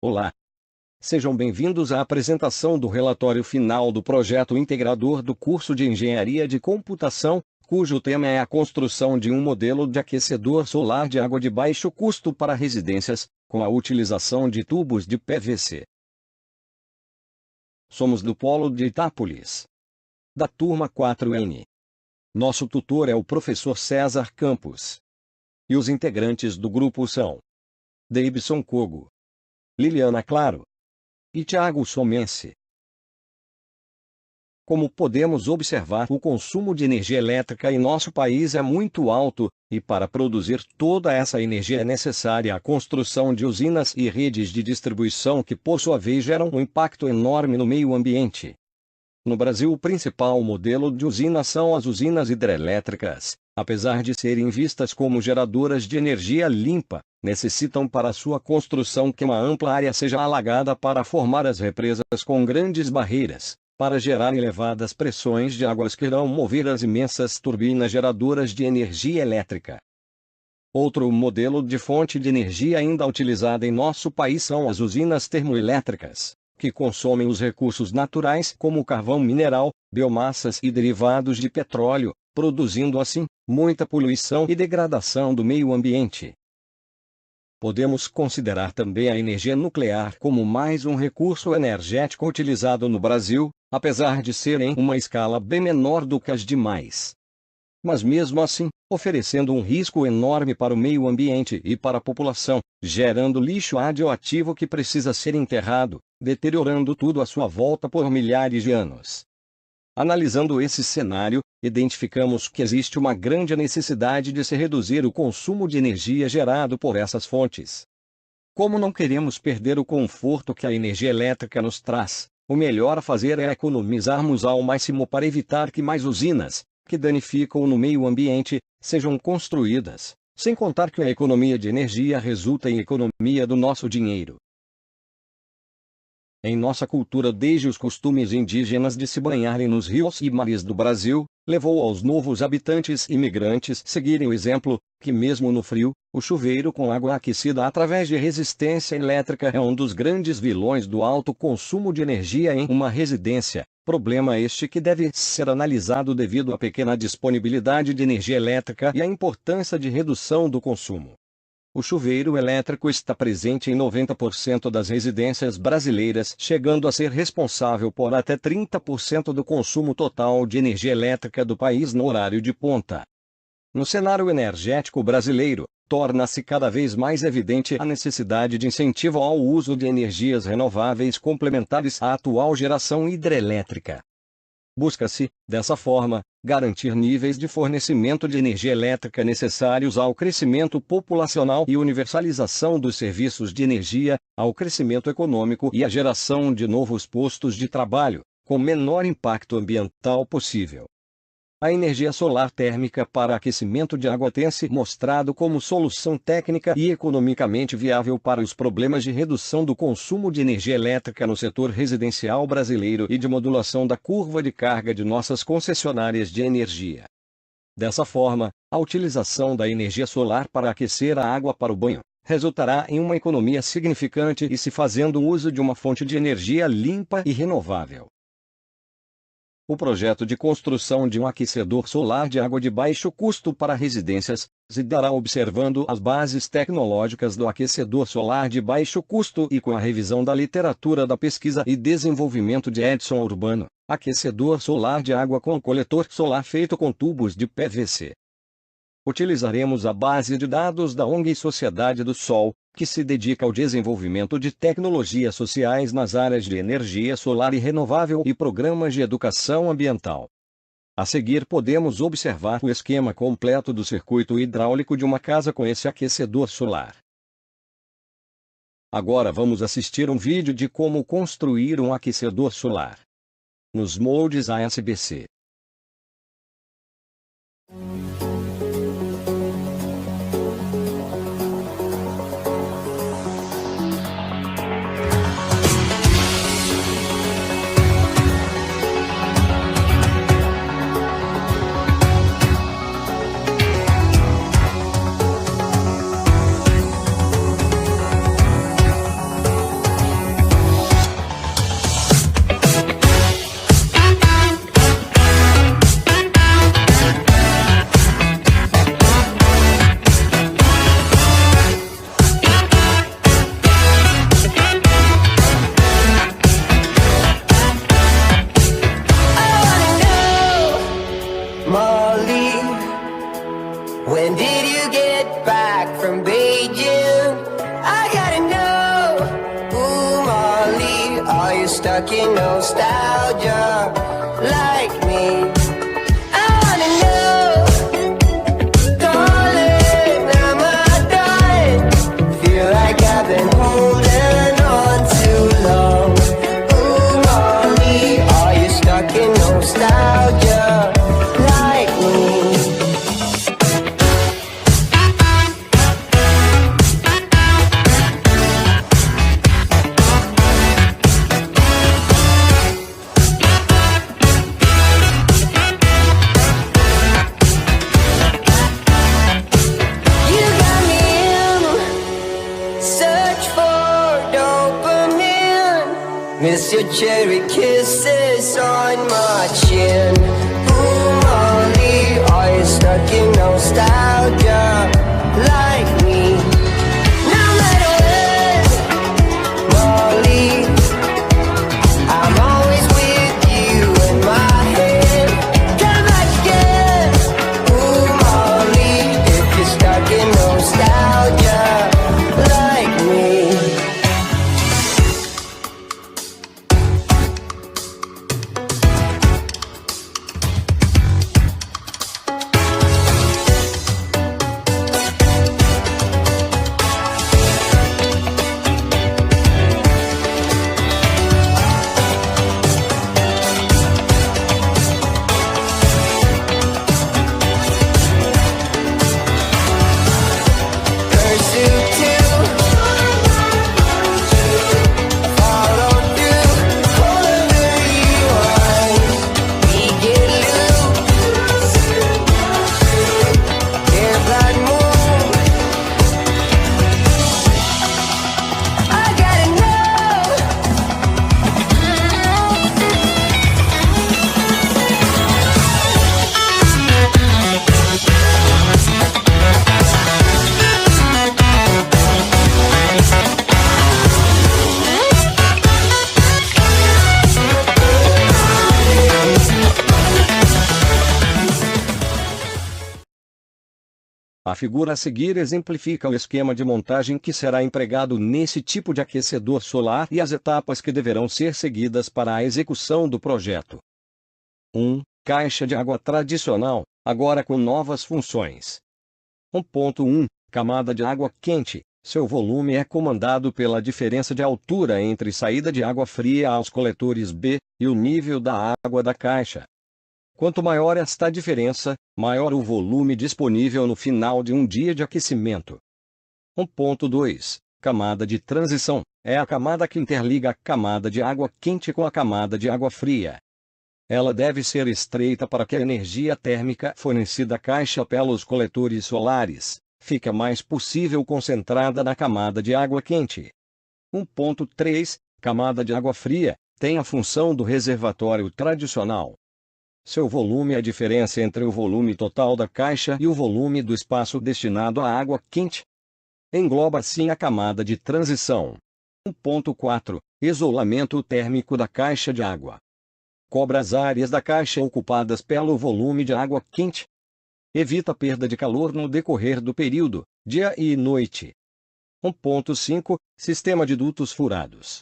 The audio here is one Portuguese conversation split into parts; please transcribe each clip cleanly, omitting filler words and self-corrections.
Olá! Sejam bem-vindos à apresentação do relatório final do projeto integrador do curso de Engenharia de Computação, cujo tema é a construção de um modelo de aquecedor solar de água de baixo custo para residências, com a utilização de tubos de PVC. Somos do Polo de Itápolis, da turma 4N. Nosso tutor é o professor César Campos. E os integrantes do grupo são Deibson Kogo, Liliana Claro e Thiago Somense. Como podemos observar, o consumo de energia elétrica em nosso país é muito alto, e para produzir toda essa energia é necessária a construção de usinas e redes de distribuição que, por sua vez, geram um impacto enorme no meio ambiente. No Brasil, o principal modelo de usina são as usinas hidrelétricas. Apesar de serem vistas como geradoras de energia limpa, necessitam para sua construção que uma ampla área seja alagada para formar as represas com grandes barreiras, para gerar elevadas pressões de águas que irão mover as imensas turbinas geradoras de energia elétrica. Outro modelo de fonte de energia ainda utilizada em nosso país são as usinas termoelétricas, que consomem os recursos naturais como carvão mineral, biomassas e derivados de petróleo, produzindo assim muita poluição e degradação do meio ambiente. Podemos considerar também a energia nuclear como mais um recurso energético utilizado no Brasil, apesar de ser em uma escala bem menor do que as demais. Mas mesmo assim, oferecendo um risco enorme para o meio ambiente e para a população, gerando lixo radioativo que precisa ser enterrado, deteriorando tudo à sua volta por milhares de anos. Analisando esse cenário, identificamos que existe uma grande necessidade de se reduzir o consumo de energia gerado por essas fontes. Como não queremos perder o conforto que a energia elétrica nos traz, o melhor a fazer é economizarmos ao máximo para evitar que mais usinas, que danificam no meio ambiente, sejam construídas, sem contar que a economia de energia resulta em economia do nosso dinheiro. Em nossa cultura, desde os costumes indígenas de se banharem nos rios e mares do Brasil, levou aos novos habitantes imigrantes seguirem o exemplo, que mesmo no frio, o chuveiro com água aquecida através de resistência elétrica é um dos grandes vilões do alto consumo de energia em uma residência, problema este que deve ser analisado devido à pequena disponibilidade de energia elétrica e à importância de redução do consumo. O chuveiro elétrico está presente em 90% das residências brasileiras, chegando a ser responsável por até 30% do consumo total de energia elétrica do país no horário de ponta. No cenário energético brasileiro, torna-se cada vez mais evidente a necessidade de incentivo ao uso de energias renováveis complementares à atual geração hidrelétrica. Busca-se, dessa forma, garantir níveis de fornecimento de energia elétrica necessários ao crescimento populacional e universalização dos serviços de energia, ao crescimento econômico e à geração de novos postos de trabalho, com menor impacto ambiental possível. A energia solar térmica para aquecimento de água tem se mostrado como solução técnica e economicamente viável para os problemas de redução do consumo de energia elétrica no setor residencial brasileiro e de modulação da curva de carga de nossas concessionárias de energia. Dessa forma, a utilização da energia solar para aquecer a água para o banho resultará em uma economia significante e se fazendo uso de uma fonte de energia limpa e renovável. O projeto de construção de um aquecedor solar de água de baixo custo para residências se dará observando as bases tecnológicas do aquecedor solar de baixo custo e com a revisão da literatura da pesquisa e desenvolvimento de Edson Urbano, aquecedor solar de água com coletor solar feito com tubos de PVC. Utilizaremos a base de dados da ONG Sociedade do Sol, que se dedica ao desenvolvimento de tecnologias sociais nas áreas de energia solar e renovável e programas de educação ambiental. A seguir podemos observar o esquema completo do circuito hidráulico de uma casa com esse aquecedor solar. Agora vamos assistir um vídeo de como construir um aquecedor solar. Nos moldes ASBC. you stuck in nostalgia like me? I wanna know, darling, am I done? Feel like I've been holding on too long. Ooh, Molly, are you stuck in nostalgia like me? You got me in search for dopamine. Miss your cherry kisses on my chin. Ooh, Molly, are you stuck in nostalgia like me? No matter when, Molly, I'm always with you in my head. Come back again. Ooh, Molly, if you're stuck in nostalgia like me. Pursuit to follow through whatever you want. We get loose if that move. I gotta know. A figura a seguir exemplifica o esquema de montagem que será empregado nesse tipo de aquecedor solar e as etapas que deverão ser seguidas para a execução do projeto. 1. Caixa de água tradicional, agora com novas funções. 1.1. Camada de água quente. Seu volume é comandado pela diferença de altura entre saída de água fria aos coletores B e o nível da água da caixa. Quanto maior esta diferença, maior o volume disponível no final de um dia de aquecimento. 1.2. Camada de transição. É a camada que interliga a camada de água quente com a camada de água fria. Ela deve ser estreita para que a energia térmica fornecida à caixa pelos coletores solares fique mais possível concentrada na camada de água quente. 1.3. Camada de água fria. Tem a função do reservatório tradicional. Seu volume é a diferença entre o volume total da caixa e o volume do espaço destinado à água quente. Engloba assim a camada de transição. 1.4. Isolamento térmico da caixa de água. Cobre as áreas da caixa ocupadas pelo volume de água quente. Evita a perda de calor no decorrer do período, dia e noite. 1.5. Sistema de dutos furados.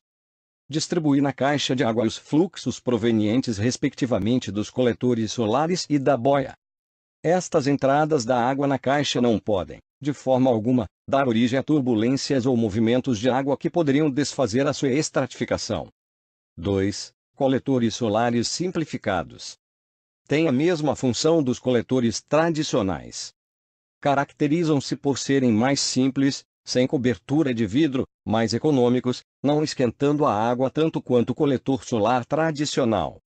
Distribui na caixa de água os fluxos provenientes respectivamente dos coletores solares e da boia. Estas entradas da água na caixa não podem, de forma alguma, dar origem a turbulências ou movimentos de água que poderiam desfazer a sua estratificação. 2. Coletores solares simplificados. Tem a mesma função dos coletores tradicionais. Caracterizam-se por serem mais simples, sem cobertura de vidro, mais econômicos, não esquentando a água tanto quanto o coletor solar tradicional.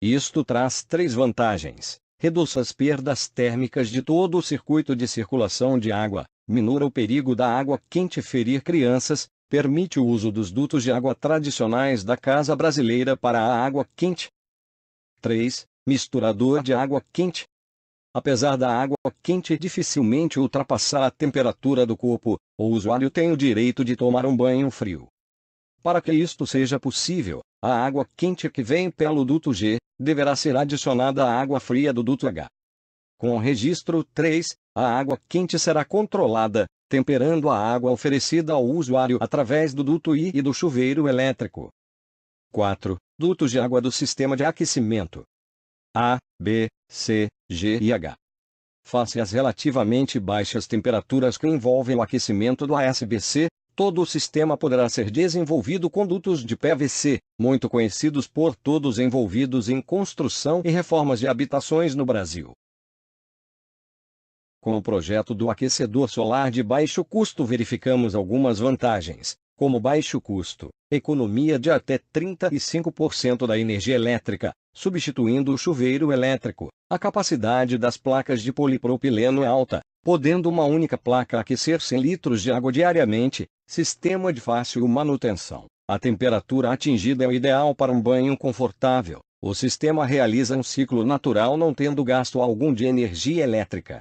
Isto traz 3 vantagens: reduz as perdas térmicas de todo o circuito de circulação de água, minora o perigo da água quente ferir crianças, permite o uso dos dutos de água tradicionais da casa brasileira para a água quente. 3. Misturador de água quente. Apesar da água quente dificilmente ultrapassar a temperatura do corpo, o usuário tem o direito de tomar um banho frio. Para que isto seja possível, a água quente que vem pelo duto G deverá ser adicionada à água fria do duto H. Com o registro 3, a água quente será controlada, temperando a água oferecida ao usuário através do duto I e do chuveiro elétrico. 4. Dutos de água do sistema de aquecimento A, B, C, G e H. Face às relativamente baixas temperaturas que envolvem o aquecimento do ASBC, todo o sistema poderá ser desenvolvido com dutos de PVC, muito conhecidos por todos envolvidos em construção e reformas de habitações no Brasil. Com o projeto do aquecedor solar de baixo custo verificamos algumas vantagens, como baixo custo, economia de até 35% da energia elétrica, substituindo o chuveiro elétrico. A capacidade das placas de polipropileno é alta, podendo uma única placa aquecer 100 litros de água diariamente, sistema de fácil manutenção. A temperatura atingida é o ideal para um banho confortável. O sistema realiza um ciclo natural não tendo gasto algum de energia elétrica.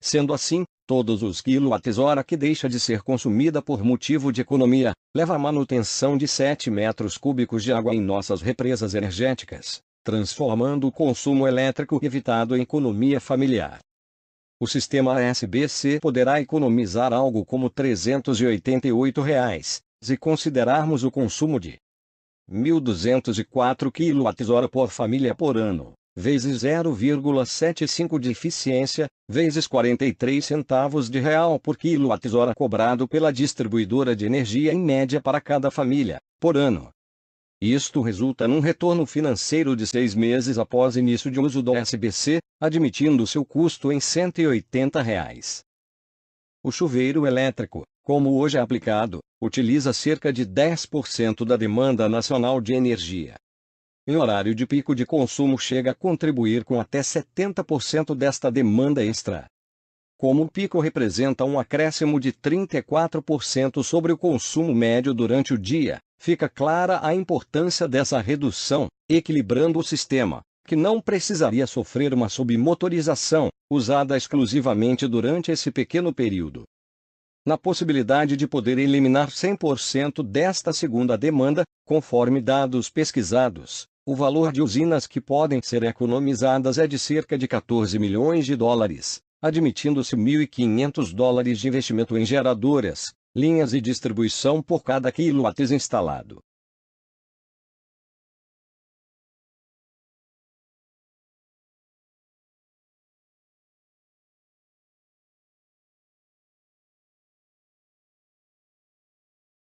Sendo assim, todos os kWh que deixa de ser consumida por motivo de economia, leva à manutenção de 7 metros cúbicos de água em nossas represas energéticas, transformando o consumo elétrico evitado em economia familiar. O sistema ASBC poderá economizar algo como R$ 388, se considerarmos o consumo de 1.204 kWh por família por ano, vezes 0,75 de eficiência, vezes 43 centavos de real por kWh cobrado pela distribuidora de energia em média para cada família, por ano. Isto resulta num retorno financeiro de 6 meses após início de uso do ASBC, admitindo seu custo em R$ 180. O chuveiro elétrico, como hoje é aplicado, utiliza cerca de 10% da demanda nacional de energia. Em horário de pico de consumo chega a contribuir com até 70% desta demanda extra. Como o pico representa um acréscimo de 34% sobre o consumo médio durante o dia, fica clara a importância dessa redução, equilibrando o sistema, que não precisaria sofrer uma submotorização, usada exclusivamente durante esse pequeno período. Na possibilidade de poder eliminar 100% desta segunda demanda, conforme dados pesquisados, o valor de usinas que podem ser economizadas é de cerca de 14 milhões de dólares, admitindo-se $1.500 de investimento em geradoras, linhas e distribuição por cada quilowatt instalado.